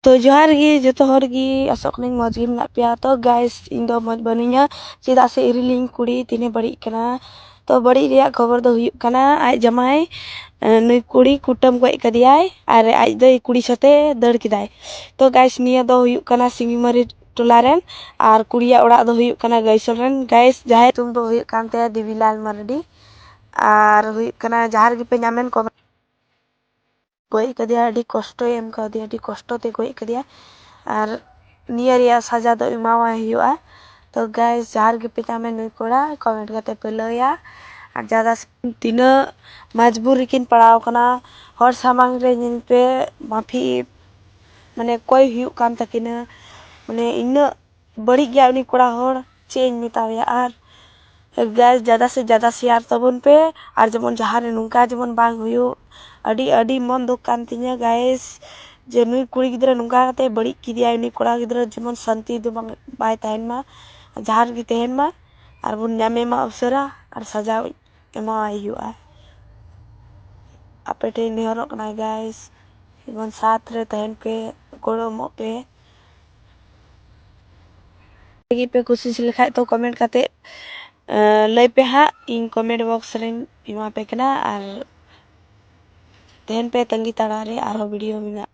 तो जोहार गी जतो हर गी आसो कनी मौज गी मेना पेया तो गाइस इन दो मौज बनुइया चेदा से इरिलिंग कुड़ी तिने बड़ी कना तो बड़ी रिया खबर दो हुयुग कना आज जमाई नुई कुड़ी कुटम गoj कदियाय आर आज दो कुड़ी साथे दड़ किदाय तो गाइस निया दो हुयुग कना सिंगीमारी टोला रेन आर कुड़िया ओड़ा दो हुयुग कना गाइसल रेन गाइस जाहे तुम दो हुयुग कानते देवीलाल मारडी आर हुयुग कना जहार गी पे ᱧᱟᱢᱮᱱ को गoj कदिया अडी कष्टो एम कदिया अडी कष्टो ते गoj कदिया आर निया रिया सजा दो एमावा हुयुआ तो गाइस जहार गे पे ᱧᱟᱢᱮᱱ नुई कोड़ा कमेंट करते पे लया और ज़्यादा तीना मजबूर किन पड़ाव कना हर सामांग रे जिन पे माफी माने कोई हुयुग कान तकिना माने इन्ना बड़ी गया उनी कोड़ा हर चेंज मितावया आर गाइस ज़्यादा से ज़्यादा शेयर तबन पे और जमन जहां रे नुंका जमन बांग हुयुग अडी अडी मन दुख कान तिnya गाइस जे नुई कुड़ी गिद्रा नुंका कते बड़ी किदिया उनी कोड़ा गिद्रा जमन शांति दो बाय तहन मा जहार गी तहन मा और बुन ᱧᱟᱢᱮ मा अवसरा और सजा एमा हुयुआ आपे ठे नेहरोग कना गाइस जमन साथ रे तहन पे गोड़ो मो पे लगी पे कोशिश लिखाय तो कमेंट करते लय पे हा इन कमेंट बॉक्स रे एमा पे कना और तहन पे तंगी तड़ा रे आरो वीडियो में